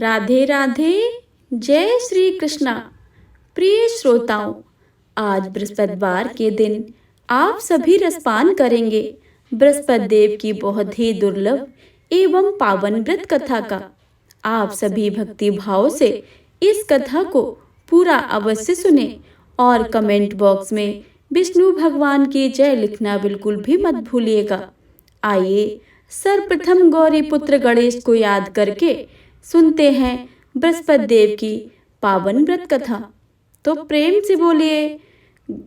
राधे राधे। जय श्री कृष्णा। प्रिय श्रोताओं, आज बृहस्पतिवार के दिन आप सभी रसपान करेंगे बृहस्पति देव की बहुत ही दुर्लभ एवं पावन व्रत कथा का। आप सभी भक्ति भाव से इस कथा को पूरा अवश्य सुने और कमेंट बॉक्स में विष्णु भगवान की जय लिखना बिल्कुल भी मत भूलिएगा। आइए सर्वप्रथम गौरी पुत्र गणेश को याद करके सुनते हैं बृहस्पति देव की पावन व्रत कथा। तो प्रेम से बोलिए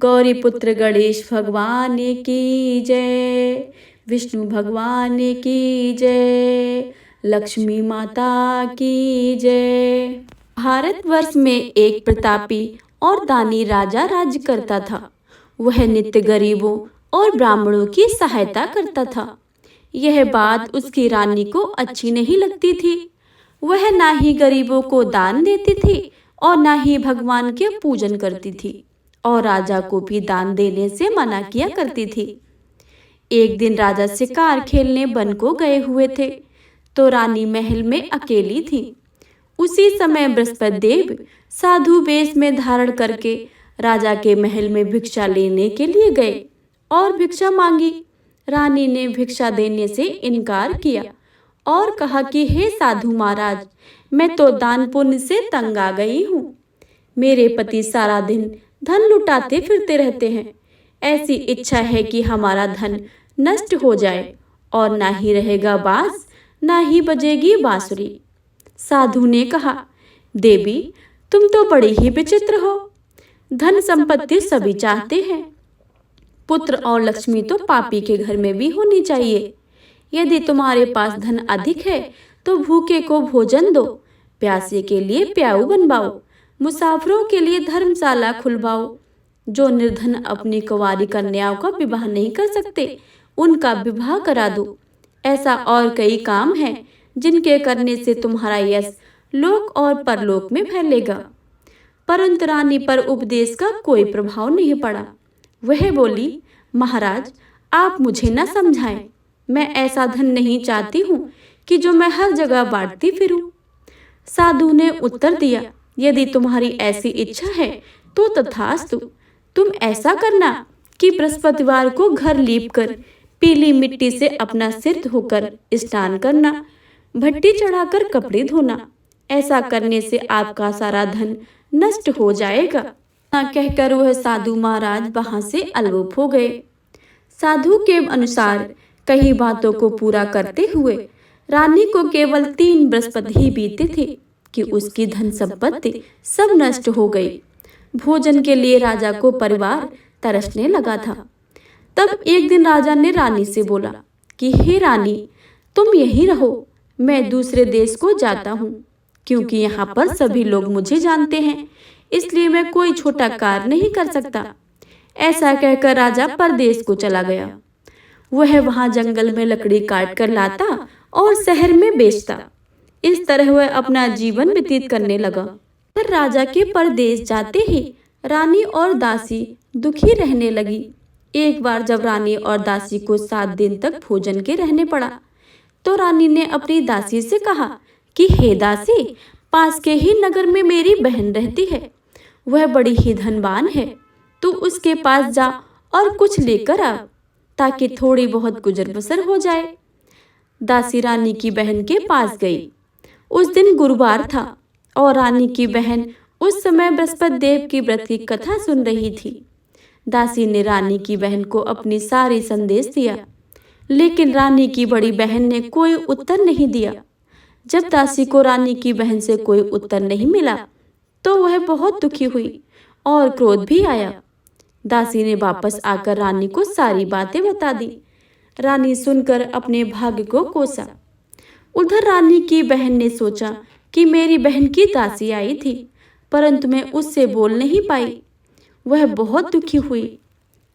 गौरी पुत्र गणेश भगवान की जय, विष्णु भगवान की जय, लक्ष्मी माता की जय। भारतवर्ष में एक प्रतापी और दानी राजा राज्य करता था। वह नित्य गरीबों और ब्राह्मणों की सहायता करता था। यह बात उसकी रानी को अच्छी नहीं लगती थी। वह ना ही गरीबों को दान देती थी और ना ही भगवान के पूजन करती थी और राजा को भी दान देने से मना किया करती थी। एक दिन राजा शिकार खेलने वन को गए हुए थे तो रानी महल में अकेली थी। उसी समय बृहस्पति देव साधु वेश में धारण करके राजा के महल में भिक्षा लेने के लिए गए और भिक्षा मांगी। रानी ने भिक्षा देने से इनकार किया और कहा कि हे साधु महाराज, मैं तो दान पुण्य से तंग आ गई हूँ। मेरे पति सारा दिन धन लुटाते फिरते रहते हैं। ऐसी इच्छा है कि हमारा धन नष्ट हो जाए और ना ही रहेगा बांस ना ही बजेगी बांसुरी। साधु ने कहा, देवी तुम तो बड़ी ही विचित्र हो। धन संपत्ति सभी चाहते हैं, पुत्र और लक्ष्मी तो पापी के घर में भी होनी चाहिए। यदि तुम्हारे पास धन अधिक है तो भूखे को भोजन दो, प्यासे के लिए प्याऊ बनवाओ, मुसाफिरों के लिए धर्मशाला खुलवाओ। जो निर्धन अपनी कुंवारी कन्याओं का विवाह नहीं कर सकते उनका विवाह करा दो। ऐसा और कई काम हैं जिनके करने से तुम्हारा यश लोक और परलोक में फैलेगा। परंतु रानी पर उपदेश का कोई प्रभाव नहीं पड़ा। वह बोली, महाराज आप मुझे न समझाएं। मैं ऐसा धन नहीं चाहती हूँ कि जो मैं हर जगह बांटती फिरूं। साधु ने उत्तर दिया, यदि तुम्हारी ऐसी इच्छा है तो तथास्तु। तुम ऐसा करना कि बृहस्पतिवार को घर लीपकर पीली मिट्टी से अपना सिर धोकर स्नान करना, भट्टी चढ़ाकर कपड़े धोना। ऐसा करने से आपका सारा धन नष्ट हो जाएगा। कहकर वह साधु महाराज वहां से अलविदा हो गए। साधु के अनुसार कई बातों को पूरा करते हुए रानी को केवल 3 बृहस्पति ही बीते थे कि उसकी धन संपत्ति सब नष्ट हो गई। भोजन के लिए राजा को परिवार तरसने लगा था। तब एक दिन राजा ने रानी से बोला कि हे रानी, तुम यहीं रहो, मैं दूसरे देश को जाता हूँ, क्योंकि यहाँ पर सभी लोग मुझे जानते हैं, इसलिए मैं कोई छोटा कार्य नहीं कर सकता। ऐसा कहकर राजा परदेश को चला गया। वह वहां जंगल में लकड़ी काट कर लाता और शहर में बेचता। इस तरह वह अपना जीवन व्यतीत करने लगा। फिर राजा के परदेश जाते ही रानी और दासी दुखी रहने लगी। एक बार जब रानी और दासी को 7 दिन तक भोजन के रहने पड़ा तो रानी ने अपनी दासी से कहा कि हे दासी, पास के ही नगर में मेरी बहन रहती है। वह बड़ी ही धनवान है। तू उसके पास जा और कुछ लेकर आ ताकि थोड़ी बहुत गुजर बसर हो जाए। दासी रानी की बहन के पास गई। उस दिन गुरुवार था और रानी की बहन उस समय बृहस्पति देव की व्रत की कथा सुन रही थी। दासी ने रानी की बहन को अपनी सारी संदेश दिया, लेकिन रानी की बड़ी बहन ने कोई उत्तर नहीं दिया। जब दासी को रानी की बहन से कोई उत्तर नहीं मिला तो वह बहुत दुखी हुई और क्रोध भी आया। दासी ने वापस आकर रानी को सारी बातें बता दी। रानी सुनकर अपने भाग्य को कोसा। उधर रानी की बहन ने सोचा कि मेरी बहन की दासी आई थी, परंतु मैं उससे बोल नहीं पाई। वह बहुत दुखी हुई।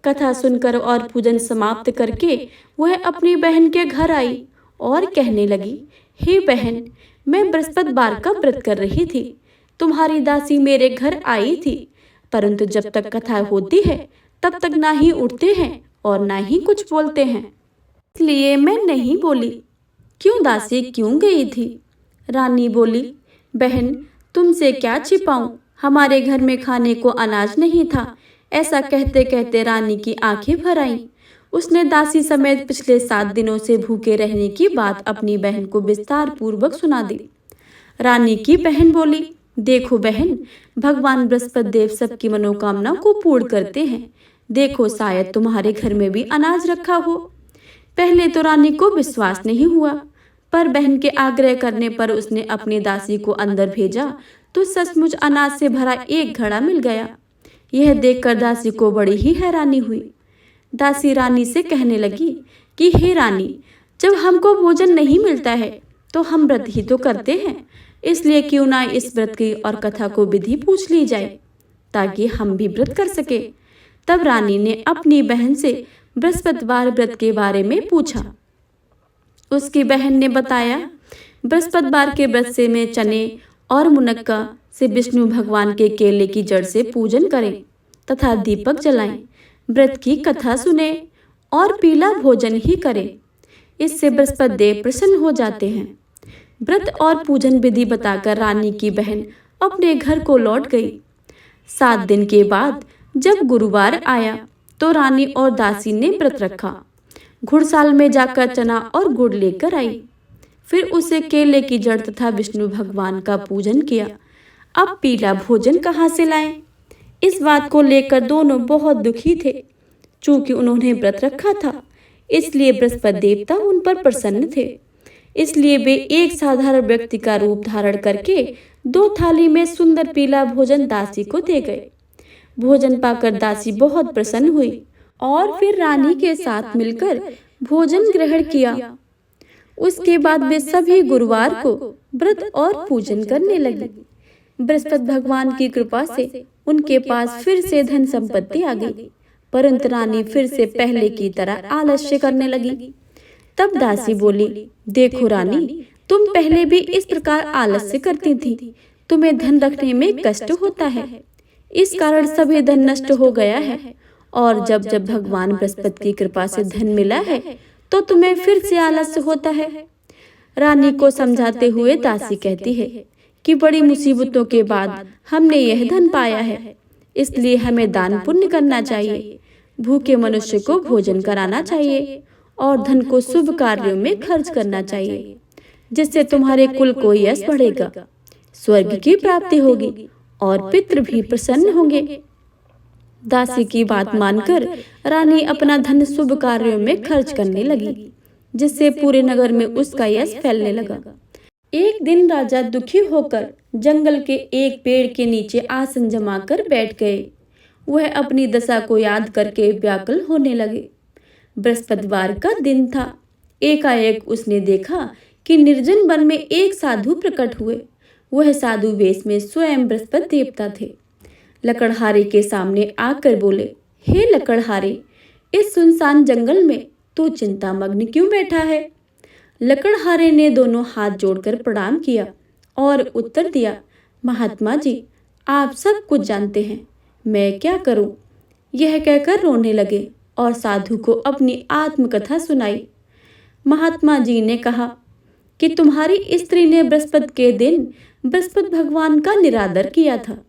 कथा सुनकर और पूजन समाप्त करके वह अपनी बहन के घर आई और कहने लगी, हे बहन, मैं बृहस्पतिवार का व्रत कर रही थी। तुम्हारी दासी मेरे घर आई थी, परंतु जब तक कथा होती है तब तक ना ही उठते हैं और ना ही कुछ बोलते हैं, इसलिए मैं नहीं बोली। क्यों दासी क्यों गई थी? रानी बोली, बहन, तुमसे क्या छिपाऊं, हमारे घर में खाने को अनाज नहीं था। ऐसा कहते कहते रानी की आंखें भर आईं। उसने दासी समेत पिछले 7 दिनों से भूखे रहने की बात अपनी बहन को विस्तार पूर्वक सुना दी। रानी की बहन बोली, देखो बहन, भगवान बृहस्पति देव सबकी मनोकामना को पूर्ण करते हैं। देखो, शायद तुम्हारे घर में भी अनाज रखा हो। पहले तो रानी को विश्वास नहीं हुआ, पर बहन के आग्रह करने पर उसने अपनी दासी को अंदर भेजा तो सचमुच अनाज से भरा एक घड़ा मिल गया। यह देखकर दासी को बड़ी ही हैरानी हुई। दासी रानी से कहने लगी कि हे रानी, जब हमको भोजन नहीं मिलता है तो हम व्रत ही तो करते हैं, इसलिए क्यों ना इस व्रत की और कथा को विधि पूछ ली जाए ताकि हम भी व्रत कर सके। तब रानी ने अपनी बहन से बृहस्पतिवार व्रत के बारे में पूछा। उसकी बहन ने बताया, बृहस्पतिवार के व्रत से में चने और मुनक्का से विष्णु भगवान के केले की जड़ से पूजन करें तथा दीपक जलाएं, व्रत की कथा सुने और पीला भोजन ही करें। इससे बृहस्पति देव प्रसन्न हो जाते हैं। व्रत और पूजन विधि बताकर रानी की बहन अपने घर को लौट गई। 7 दिन के बाद जब गुरुवार आया तो रानी और दासी ने व्रत रखा। घुड़साल में जाकर चना और गुड़ लेकर आई। फिर उसे केले की जड़ तथा विष्णु भगवान का पूजन किया। अब पीला भोजन कहाँ से लाएं? इस बात को लेकर दोनों बहुत दुखी थे। चूंकि उन्होंने व्रत रखा था, इसलिए बृहस्पति देवता उन पर प्रसन्न थे। इसलिए वे एक साधारण व्यक्ति का रूप धारण करके 2 थाली में सुंदर पीला भोजन दासी को दे गए। भोजन पाकर दासी बहुत प्रसन्न हुई और फिर रानी के साथ मिलकर भोजन ग्रहण किया। उसके बाद वे सभी गुरुवार को व्रत और पूजन करने लगी। बृहस्पति भगवान की कृपा से उनके पास फिर से धन संपत्ति आ गई, परंतु रानी फिर से पहले की तरह आलस्य करने लगी। तब दासी बोली, देखो रानी, तुम पहले भी इस प्रकार आलस्य करती थी। तुम्हें धन रखने में कष्ट होता है, इस कारण सभी धन नष्ट हो गया है। और जब जब भगवान बृहस्पति की कृपा से धन मिला है तो तुम्हें फिर से आलस्य होता है। रानी को समझाते हुए दासी कहती है कि बड़ी मुसीबतों के बाद हमने यह धन पाया है, इसलिए हमें दान पुण्य करना चाहिए। भूखे मनुष्य को भोजन कराना चाहिए और धन को शुभ कार्यों में खर्च करना चाहिए, जिससे तुम्हारे कुल को यश बढ़ेगा, स्वर्ग की प्राप्ति होगी और पितृ भी प्रसन्न होंगे। दासी की बात मानकर रानी अपना धन शुभ कार्यों में खर्च करने लगी, जिससे पूरे नगर में उसका यश फैलने लगा। एक दिन राजा दुखी होकर जंगल के एक पेड़ के नीचे आसन जमाकर बैठ गए। वह अपनी दशा को याद करके व्याकुल होने लगे। बृहस्पतिवार का दिन था। एकाएक उसने देखा कि निर्जन वन में एक साधु प्रकट हुए। वह साधु वेश में स्वयं बृहस्पति देवता थे। लकड़हारे के सामने आकर बोले, हे लकड़हारे, इस सुनसान जंगल में तू चिंतामग्न क्यों बैठा है? लकड़हारे ने दोनों हाथ जोड़कर प्रणाम किया और उत्तर दिया, महात्मा जी, आप सब कुछ जानते हैं, मैं क्या करूं? यह कहकर रोने लगे और साधु को अपनी आत्मकथा सुनाई। महात्मा जी ने कहा कि तुम्हारी स्त्री ने बृहस्पति के दिन बृहस्पति भगवान का निरादर किया था,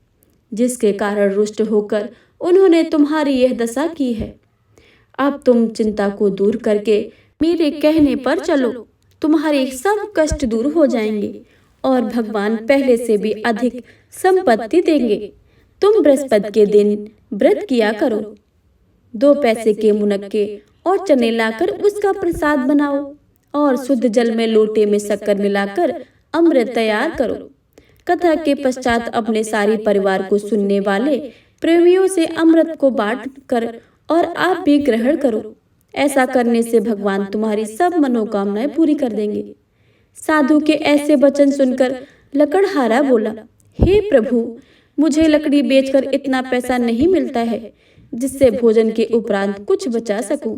जिसके कारण रुष्ट होकर उन्होंने तुम्हारी यह दशा की है। अब तुम चिंता को दूर करके मेरे कहने पर चलो, तुम्हारे सब कष्ट दूर हो जाएंगे और भगवान पहले से भी अधिक संपत्ति देंगे। तुम बृहस्पति के दिन व्रत किया करो। 2 पैसे के मुनक्के और चने लाकर उसका प्रसाद बनाओ और शुद्ध जल में लोटे में शक्कर मिलाकर अमृत तैयार करो। कथा के पश्चात अपने सारे परिवार को सुनने वाले प्रेमियों से अमृत को बांट कर और आप भी ग्रहण करो। ऐसा करने से भगवान तुम्हारी सब मनोकामनाएं पूरी कर देंगे। साधु के ऐसे वचन सुनकर लकड़हारा बोला, हे प्रभु, मुझे लकड़ी बेचकर इतना पैसा नहीं मिलता है जिससे भोजन के उपरांत कुछ बचा सकूं।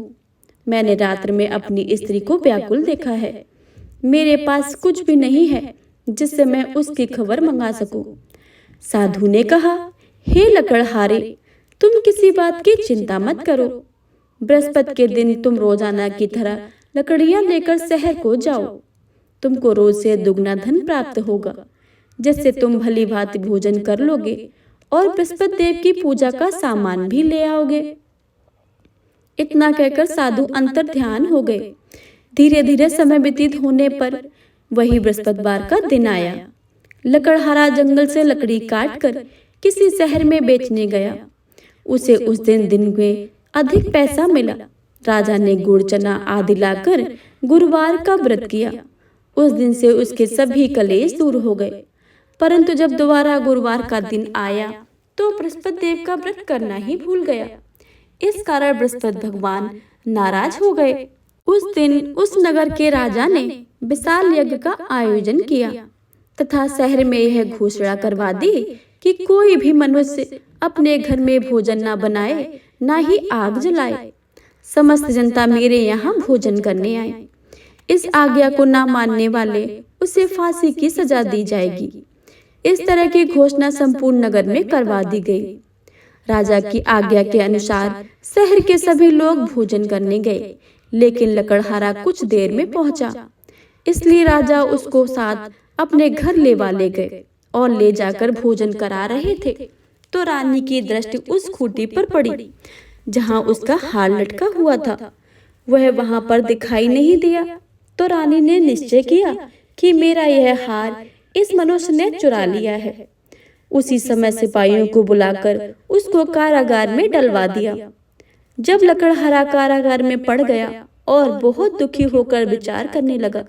मैंने रात्र में अपनी स्त्री को व्याकुल देखा है। मेरे पास कुछ भी नहीं है जिससे मैं उसकी खबर मंगा सकूं। साधु ने कहा, हे लकड़हारे, तुम किसी बात की चिंता मत करो। बृहस्पति के दिन तुम रोजाना की तरह लकड़ियां लेकर शहर को जाओ। तुमको रोज से दुगना धन प्राप्त होगा। जिससे तुम भली भांति भोजन कर लोगे और बृहस्पति देव की पूजा का सामान भी ले आओगे। इतना कहकर साधु अंतर ध्यान हो गए। धीरे धीरे समय व्यतीत होने पर वही बृहस्पतिवार का दिन आया। लकड़हारा जंगल से लकड़ी काट कर किसी शहर में बेचने गया। उसे उस दिन में अधिक पैसा मिला। राजा ने गुड़ चना आदि लाकर गुरुवार का व्रत किया। उस दिन से उसके सभी कलेश दूर हो गए। परंतु जब दोबारा गुरुवार का दिन आया तो बृहस्पति देव का व्रत करना ही भूल गया। इस कारण बृहस्पति भगवान नाराज हो गए। उस दिन उस नगर के राजा ने विशाल यज्ञ का आयोजन किया तथा शहर में यह घोषणा करवा दी कि कोई भी मनुष्य अपने घर में भोजन न बनाए, न ही आग जलाए। समस्त जनता मेरे यहाँ भोजन करने आए। इस आज्ञा को न मानने वाले उसे फांसी की सजा दी जाएगी। इस तरह की घोषणा संपूर्ण नगर में करवा दी गई। राजा की आज्ञा के अनुसार शहर के सभी लोग भोजन करने गए, लेकिन लकड़हारा कुछ देर में पहुंचा। इसलिए राजा उसको साथ अपने घर ले गए और ले जाकर भोजन करा रहे थे तो रानी की दृष्टि उस खूंटी पर पड़ी जहां उसका हार लटका हुआ था। वह वहां पर दिखाई नहीं दिया तो रानी ने निश्चय किया कि मेरा यह हार इस मनुष्य ने चुरा लिया है। उसी समय सिपाहियों को बुलाकर उसको कारागार में डलवा दिया। जब लकड़हारा कारागार में पड़ गया और बहुत दुखी होकर विचार करने लगा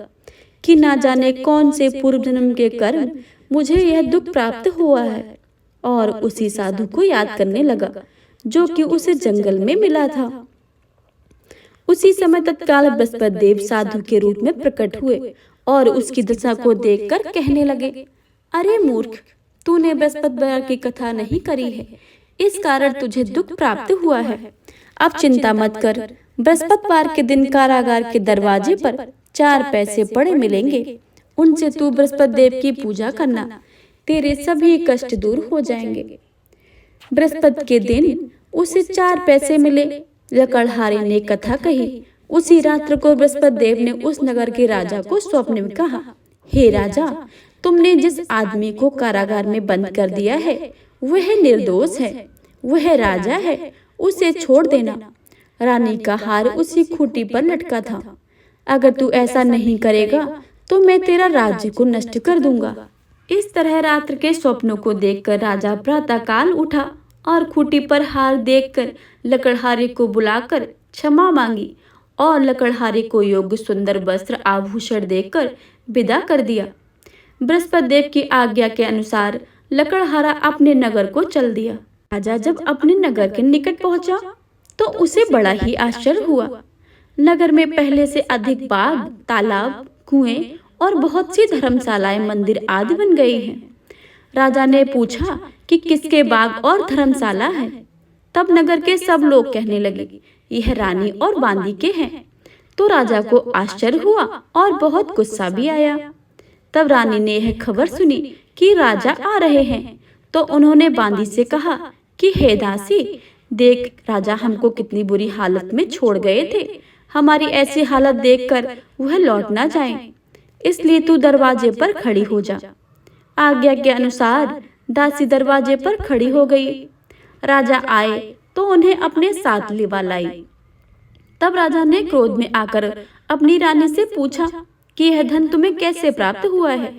कि ना जाने कौन से पूर्व जन्म के कर्म मुझे यह दुख प्राप्त हुआ है, और उसी साधु को याद करने लगा जो कि उसे जंगल में मिला था। उसी समय तत्काल बृहस्पति देव साधु के रूप में प्रकट हुए और उसकी दशा को देखकर कहने लगे, अरे मूर्ख, तूने बृहस्पतिवार की कथा नहीं करी है, इस कारण तुझे दुख प्राप्त हुआ है। अब चिंता मत कर, बृहस्पतिवार के दिन कारागार के दरवाजे पर 4 पैसे पड़े मिलेंगे। उनसे तू बृहस्पति देव की पूजा करना, तेरे सभी कष्ट दूर हो जाएंगे। बृहस्पति के दिन उसे 4 पैसे मिले। लकड़हारे ने कथा कही। उसी रात्र को बृहस्पति देव ने उस नगर के राजा को स्वप्न में कहा, हे राजा, तुमने जिस आदमी को कारागार में बंद कर दिया है वह निर्दोष है, वह राजा है, उसे छोड़ देना। रानी का हार उसी खूंटी पर लटका था। अगर तू ऐसा नहीं करेगा तो मैं तेरा राज्य को नष्ट कर दूंगा। इस तरह रात्र के स्वप्नों को देखकर राजा प्रातःकाल उठा और खूंटी पर हार देखकर लकड़हारे को बुलाकर क्षमा मांगी और लकड़हारे को योग्य सुंदर वस्त्र आभूषण देकर विदा कर दिया। बृहस्पति देव की आज्ञा के अनुसार लकड़हारा अपने नगर को चल दिया। राजा जब अपने नगर के निकट पहुंचा तो उसे बड़ा ही आश्चर्य हुआ। नगर में पहले से अधिक बाग, तालाब, कुएं और बहुत सी धर्मशालाएं, मंदिर आदि बन गई हैं। राजा ने पूछा कि किसके बाग और धर्मशाला है। तब नगर के सब लोग कहने लगे, यह रानी और बांदी के हैं। तो राजा को आश्चर्य हुआ और बहुत गुस्सा भी आया। तब रानी ने यह खबर सुनी कि राजा आ रहे हैं तो उन्होंने बांदी से कहा कि हे दासी, देख राजा हमको कितनी बुरी हालत में छोड़ गए थे। हमारी ऐसी हालत देखकर वह लौट ना जाएं, इसलिए तू दरवाजे पर खड़ी हो जा। आज्ञा के अनुसार दासी दरवाजे पर खड़ी हो गई। राजा आए तो उन्हें अपने साथ लिवा लाई। तब राजा ने क्रोध में आकर अपनी रानी से पूछा कि यह धन तुम्हें कैसे प्राप्त हुआ है।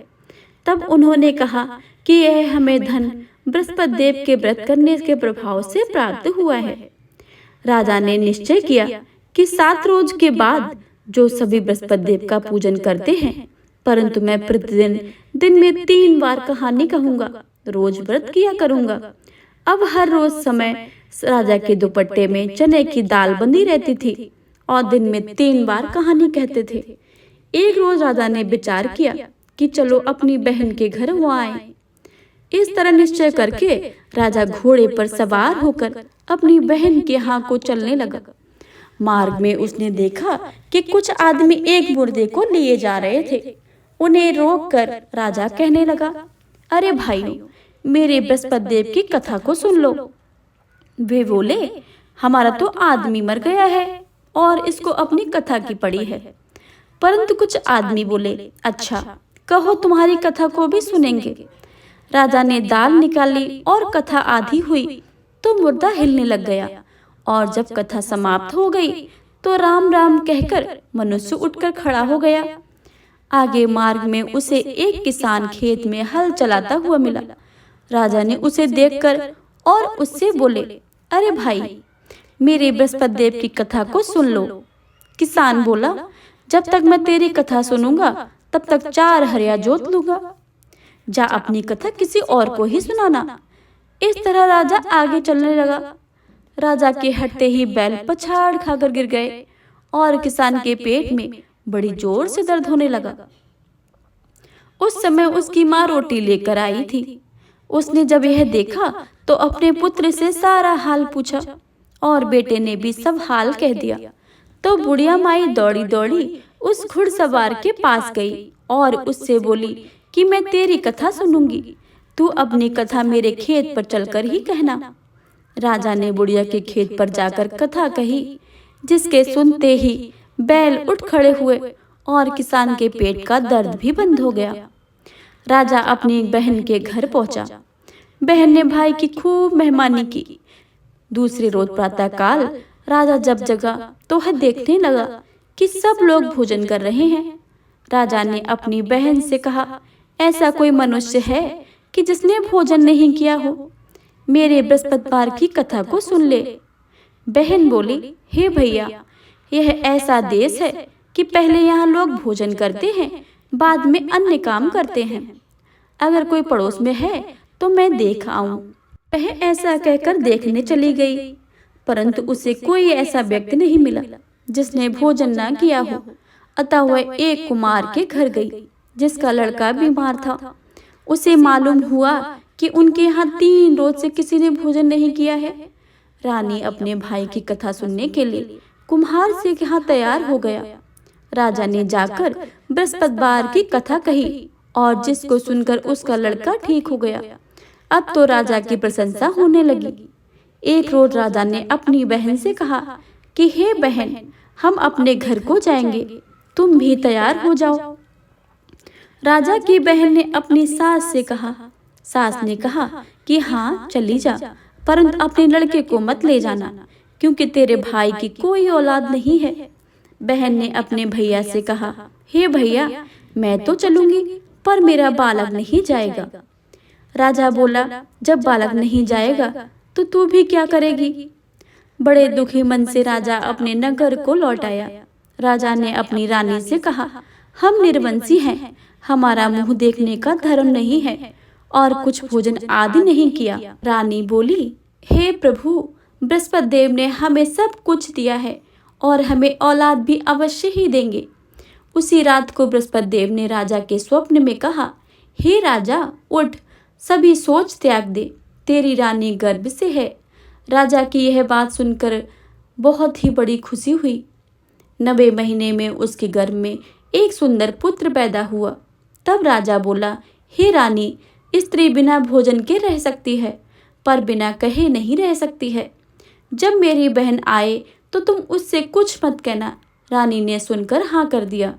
तब उन्होंने कहा कि यह हमें धन बृहस्पति देव के व्रत करने के प्रभाव से प्राप्त हुआ है। राजा ने निश्चय किया कि 7 रोज के बाद जो सभी बृहस्पति देव का पूजन करते हैं, परंतु मैं प्रतिदिन दिन में 3 बार कहानी कहूंगा, रोज व्रत किया करूंगा। अब हर रोज समय राजा के दुपट्टे में चने की दाल बंधी रहती थी और दिन में 3 बार कहानी कहते थे। एक रोज राजा ने विचार किया कि चलो अपनी बहन के घर वो आए। इस तरह निश्चय करके राजा घोड़े पर सवार होकर अपनी बहन के यहाँ को चलने लगा। मार्ग में उसने देखा कि कुछ आदमी एक मुर्दे को लिए जा रहे थे। उन्हें रोककर राजा कहने लगा, अरे भाइयों, मेरे बृहस्पति देव की कथा को सुन लो। वे बोले, हमारा तो आदमी मर गया है और इसको अपनी कथा की पड़ी है। परंतु कुछ आदमी बोले, अच्छा कहो तुम्हारी कथा को भी सुनेंगे। राजा ने दाल निकाली और कथा आधी हुई तो मुर्दा हिलने लग गया, और जब कथा समाप्त हो गई तो राम राम कहकर मनुष्य उठकर खड़ा हो गया। आगे मार्ग में उसे एक किसान खेत में हल चलाता हुआ मिला। राजा ने उसे देखकर और उससे बोले, अरे भाई, मेरे बृहस्पति देव की कथा को सुन लो। किसान बोला, जब तक मैं तेरी कथा सुनूंगा तब तक 4 हरिया जोत लूंगा। जा अपनी कथा किसी और को ही सुनाना। इस तरह राजा आगे चलने लगा। राजा के हटते ही बैल पछाड़ खाकर गिर गए और किसान के पेट में बड़ी जोर से दर्द होने लगा। उस समय उसकी माँ रोटी लेकर आई थी। उसने जब यह देखा तो अपने पुत्र से सारा हाल पूछा और बेटे ने भी सब हाल कह दिया। तो बुढ़िया माई दौड़ी दौड़ी उस घुड़सवार के पास गई और उससे बोली कि मैं तेरी कथा सुनूंगी, तू अपनी कथा मेरे खेत पर चलकर ही कहना। राजा ने बुढ़िया के खेत पर जाकर कथा कही, जिसके सुनते ही बैल उठ खड़े हुए और किसान के पेट का दर्द भी बंद हो गया। राजा अपनी बहन के घर पहुंचा। बहन ने भाई की खूब मेहमानी की। दूसरे रोज प्रातःकाल राजा जब जगा तो वह देखने लगा कि सब लोग भोजन कर रहे हैं। राजा ने अपनी बहन से कहा, ऐसा कोई मनुष्य है कि जिसने भोजन नहीं किया हो? मेरे बृहस्पतिवार की कथा को सुन ले। बहन बोली, हे भैया, यह ऐसा देश है कि पहले यहाँ लोग भोजन करते हैं, बाद में अन्य काम करते हैं। अगर कोई पड़ोस में है तो मैं देख आऊं। वह ऐसा कहकर देखने चली गई, परंतु उसे कोई ऐसा व्यक्ति नहीं मिला जिसने भोजन न किया हो। अतः वह एक कुमार के घर गई जिसका लड़का बीमार था। उसे मालूम हुआ कि उनके यहाँ 3 रोज से किसी ने भोजन नहीं किया है। रानी अपने भाई की कथा सुनने के लिए कुम्हार से यहाँ तैयार हो गया। राजा ने जाकर बृहस्पतिवार की कथा कही और जिसको सुनकर उसका लड़का ठीक हो गया। अब तो राजा की प्रशंसा होने लगी। एक रोज राजा ने अपनी बहन से कहा कि हे बहन, हम अपने घर को जाएंगे, तुम भी तैयार हो जाओ। राजा की बहन ने अपनी सास से कहा। सास ने कहा कि हाँ चली जा, परंतु अपने लड़के को मत ले जाना, क्योंकि तेरे भाई की कोई औलाद नहीं है। बहन ने अपने भैया से कहा, हे भैया, मैं तो चलूंगी पर मेरा बालक नहीं जाएगा। राजा बोला, जब बालक नहीं जाएगा तो तू भी क्या करेगी? बड़े दुखी मन से राजा अपने नगर को लौट आया। राजा ने अपनी रानी से कहा, हम निर्वंशी हैं, हमारा मुंह देखने का धर्म नहीं है और कुछ भोजन आदि नहीं किया। रानी बोली, हे प्रभु, बृहस्पति देव ने हमें सब कुछ दिया है और हमें औलाद भी अवश्य ही देंगे। उसी रात को बृहस्पति देव ने राजा के स्वप्न में कहा, हे राजा, उठ, सभी सोच त्याग दे, तेरी रानी गर्भ से है। राजा की यह बात सुनकर बहुत ही बड़ी खुशी हुई। 90 महीने में उसके गर्भ में एक सुंदर पुत्र पैदा हुआ। तब राजा बोला, हे रानी, स्त्री बिना भोजन के रह सकती है, पर बिना कहे नहीं रह सकती है। जब मेरी बहन आए तो तुम उससे कुछ मत कहना। रानी ने सुनकर हाँ कर दिया।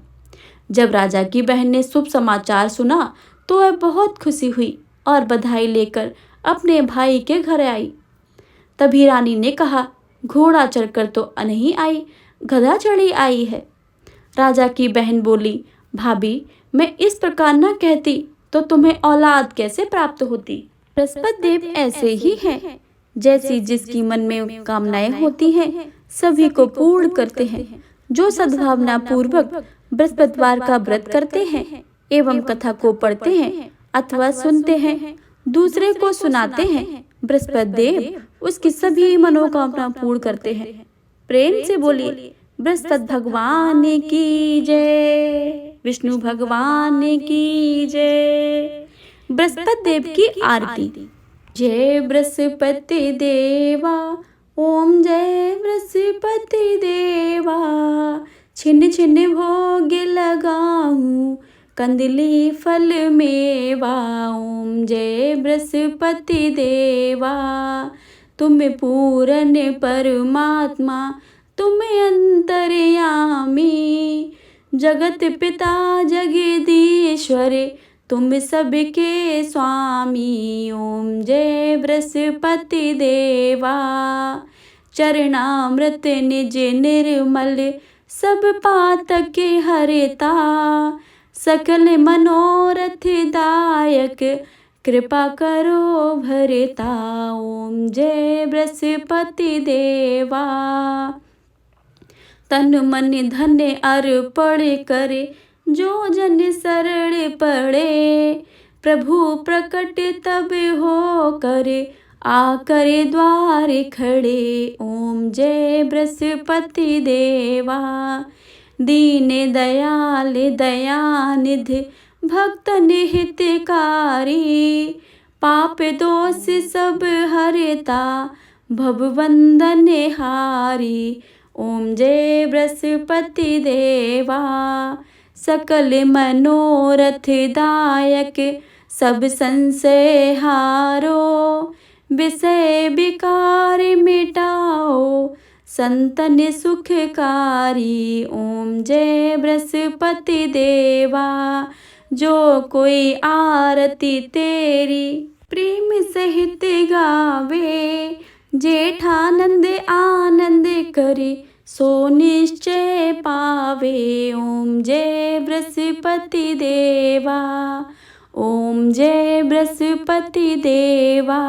जब राजा की बहन ने शुभ समाचार सुना तो वह बहुत खुशी हुई और बधाई लेकर अपने भाई के घर आई। तभी रानी ने कहा, घोड़ा चढ़कर तो नहीं आई, गधा चढ़ी आई है। राजा की बहन बोली, भाभी, मैं इस प्रकार न कहती तो तुम्हें औलाद कैसे प्राप्त होती? बृहस्पति देव ऐसे ही हैं, जैसी जिसकी मन में कामनाएं होती हैं सभी को पूर्ण करते हैं। जो सद्भावना पूर्वक बृहस्पतिवार का व्रत करते हैं एवं कथा को पढ़ते हैं अथवा सुनते हैं, दूसरे को सुनाते हैं, बृहस्पति देव उसकी सभी मनोकामना पूर्ण करते हैं। प्रेम से बोलिए, बृहस्पति भगवान की जय, विष्णु भगवान की जय। बृहस्पति देव की आरती। जय बृहस्पति देवा, ओम जय बृहस्पति देवा, छिन्न छिन्न भोग लगाऊं, कंदली फल मेवा। ओम जय बृहस्पति देवा, तुम पूर्ण परमात्मा, तुम अंतर्यामी, जगत पिता जगदीश्वर तुम सबके स्वामी। ओम जय बृहस्पति देवा। चरणामृत निज निर्मल सब पातक हरता। सकल मनोरथ दायक कृपा करो भरता। ओम जय बृहस्पति देवा। तन मन धन अर्पण करे जो जन शरण पड़े। प्रभु प्रकट तब हो करे आकर द्वार खड़े। ओम जय बृहस्पति देवा। दीन दयाल दयानिधि भक्त निहितकारी। पाप दोष सब हरता भवबंधन हारी। ओम जय बृहस्पति देवा। सकल मनोरथ दायक सब संशय हारो। विषय विकार मिटाओ संतन सुखकारी। ओम जय बृहस्पति देवा। जो कोई आरती तेरी प्रेम सहित गावे। जेठानंद आनंद करे सो निश्चय पावे। ओम जय बृहस्पति देवा। ओम जय बृहस्पति देवा।